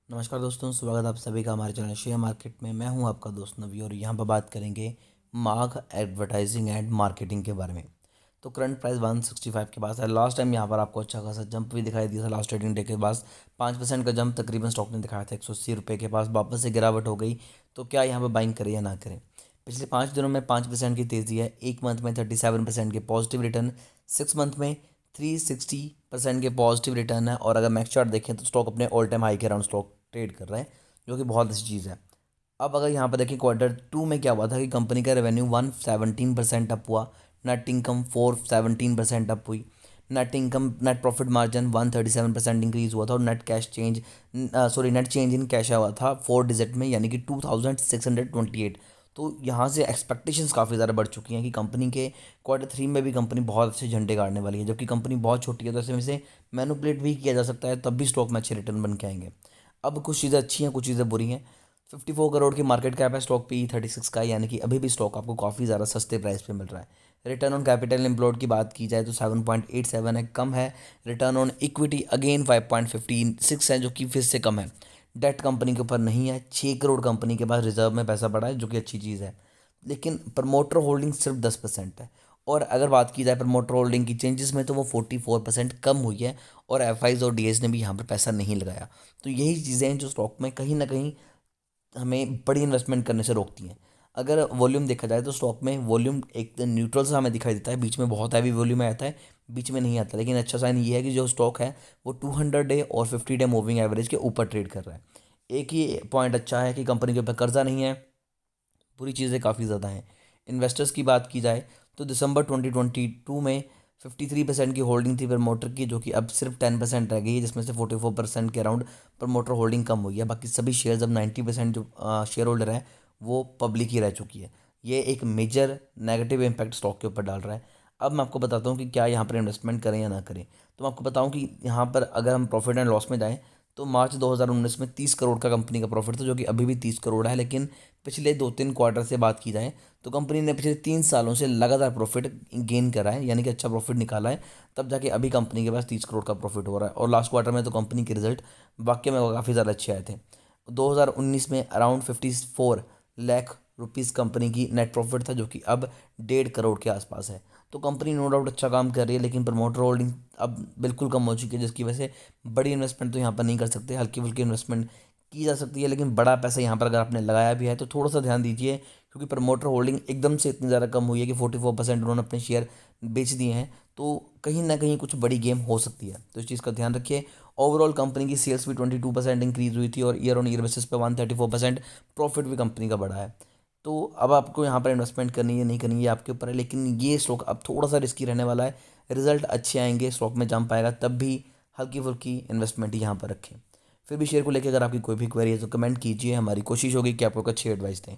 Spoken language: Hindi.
नमस्कार दोस्तों, स्वागत आप सभी का हमारे चैनल शेयर मार्केट में। मैं हूं आपका दोस्त नवी और यहां पर बात करेंगे मार्क एडवर्टाइजिंग एंड मार्केटिंग के बारे में। तो करंट प्राइस 165 के पास है। लास्ट टाइम यहां पर आपको अच्छा खासा जंप भी दिखाई दिया था। लास्ट ट्रेडिंग डे के पास 5% का जंप तकरीबन स्टॉक ने दिखाया था 180 रुपये के पास। वापस से गिरावट हो गई, तो क्या यहाँ पर बाइंग करें या ना करें। पिछले 5 दिनों में 5% की तेज़ी है। एक मंथ में 37% के पॉजिटिव रिटर्न, 6 मंथ में 360% के पॉजिटिव रिटर्न है। और अगर मैक्स चार्ट देखें तो स्टॉक अपने ऑल टाइम हाई के अराउंड स्टॉक ट्रेड कर रहे हैं, जो कि बहुत अच्छी चीज़ है। अब अगर यहाँ पर देखें Q2 में क्या हुआ था कि कंपनी का रेवेन्यू 117% अप हुआ, नेट इनकम 417% अप हुई, नेट प्रॉफिट मार्जिन 137% इंक्रीज हुआ था और नेट चेंज इन कैश हुआ था 4 डिजिट में, यानी कि 2628। तो यहाँ से एक्सपेक्टेशंस काफ़ी ज़्यादा बढ़ चुकी हैं कि कंपनी के Q3 में भी कंपनी बहुत अच्छे झंडे गाड़ने वाली है। जबकि कंपनी बहुत छोटी है तो ऐसे में से मैनुपुलेट भी किया जा सकता है, तब भी स्टॉक में अच्छे रिटर्न बन के आएंगे। अब कुछ चीज़ें अच्छी हैं, कुछ चीज़ें बुरी हैं। 54 करोड़ की मार्केट कैप है, स्टॉक पी 36 का है, यानी कि अभी भी स्टॉक आपको काफ़ी ज़्यादा सस्ते प्राइस पे मिल रहा है। रिटर्न ऑन कैपिटल एम्प्लॉयड की बात की जाए तो 7.87 है, कम है। रिटर्न ऑन इक्विटी अगेन 5.56 है, जो कि फिर से कम है। डेट कंपनी के ऊपर नहीं है। 6 करोड़ कंपनी के पास रिजर्व में पैसा पड़ा है, जो कि अच्छी चीज़ है। लेकिन प्रमोटर होल्डिंग सिर्फ 10% है। और अगर बात की जाए प्रमोटर होल्डिंग की चेंजेस में, तो वो 44% कम हुई है। और एफ और डी ने भी यहाँ पर पैसा नहीं लगाया। तो यही चीज़ें हैं जो स्टॉक में कहीं ना कहीं हमें बड़ी इन्वेस्टमेंट करने से रोकती हैं। अगर वॉल्यूम देखा जाए तो स्टॉक में वॉल्यूम एक न्यूट्रल सा हमें दिखाई देता है, बीच में बहुत हैवी वॉल्यूम आता है, बीच में नहीं आता। लेकिन अच्छा साइन ये है कि जो स्टॉक है वो 200 डे और 50 डे मूविंग एवरेज के ऊपर ट्रेड कर रहा है। एक ही पॉइंट अच्छा है कि कंपनी के ऊपर कर्जा नहीं है। बुरी चीज़ें काफ़ी ज़्यादा हैं। इन्वेस्टर्स की बात की जाए तो दिसंबर 2022 में 53% की होल्डिंग थी प्रमोटर की, जो कि अब सिर्फ 10% रह गई है, जिसमें से 44% के अराउंड प्रमोटर होल्डिंग कम हुई है। बाकी सभी शेयर्स अब 90% जो शेयर होल्डर है वो पब्लिक ही रह चुकी है। ये एक मेजर नेगेटिव इम्पैक्ट स्टॉक के ऊपर डाल रहा है। अब मैं आपको बताता हूँ कि क्या यहाँ पर इन्वेस्टमेंट करें या ना करें। तो मैं आपको बताऊँ कि यहाँ पर अगर हम प्रॉफिट एंड लॉस में जाएँ तो मार्च 2019 में 30 करोड़ का कंपनी का प्रॉफिट था, जो कि अभी भी 30 करोड़ है। लेकिन पिछले 2-3 क्वार्टर से बात की जाए तो कंपनी ने पिछले 3 सालों से लगातार प्रॉफिट गेन करा है, यानी कि अच्छा प्रॉफिट निकाला है। तब जाके अभी कंपनी के पास 30 करोड़ का प्रॉफिट हो रहा है। और लास्ट क्वार्टर में तो कंपनी के रिजल्ट वाकई में काफ़ी ज़्यादा अच्छे आए थे। 2019 में अराउंड 54 लाख रुपीज़ कंपनी की नेट प्रॉफिट था, जो कि अब 1.5 करोड़ के आसपास है। तो कंपनी नो डाउट अच्छा काम कर रही है, लेकिन प्रमोटर होल्डिंग अब बिल्कुल कम हो चुकी है, जिसकी वजह से बड़ी इन्वेस्टमेंट तो यहाँ पर नहीं कर सकते। हल्की फुल्की इन्वेस्टमेंट की जा सकती है, लेकिन बड़ा पैसा यहाँ पर अगर आपने लगाया भी है तो थोड़ा सा ध्यान दीजिए, क्योंकि प्रमोटर होल्डिंग एकदम से इतनी ज़्यादा कम हुई है कि 44% उन्होंने अपने शेयर बेच दिए हैं। तो कहीं ना कहीं कुछ बड़ी गेम हो सकती है, तो इस चीज़ का ध्यान रखिए। ओवरऑल कंपनी की सेल्स भी 22% इंक्रीज हुई थी और ईयर ऑन ईयर बेसिस पे 134% प्रॉफिट भी कंपनी का बढ़ा है। तो अब आपको यहाँ पर इन्वेस्टमेंट करनी है नहीं करनी है ये आपके ऊपर है, लेकिन ये स्टॉक अब थोड़ा सा रिस्की रहने वाला है। रिजल्ट अच्छे आएंगे, स्टॉक में जंप आएगा, तब भी हल्की फुल्की इन्वेस्टमेंट ही यहाँ पर रखें। फिर भी शेयर को लेकर अगर आपकी कोई भी क्वेरी है तो कमेंट कीजिए, हमारी कोशिश होगी कि आपको अच्छी एडवाइस दें।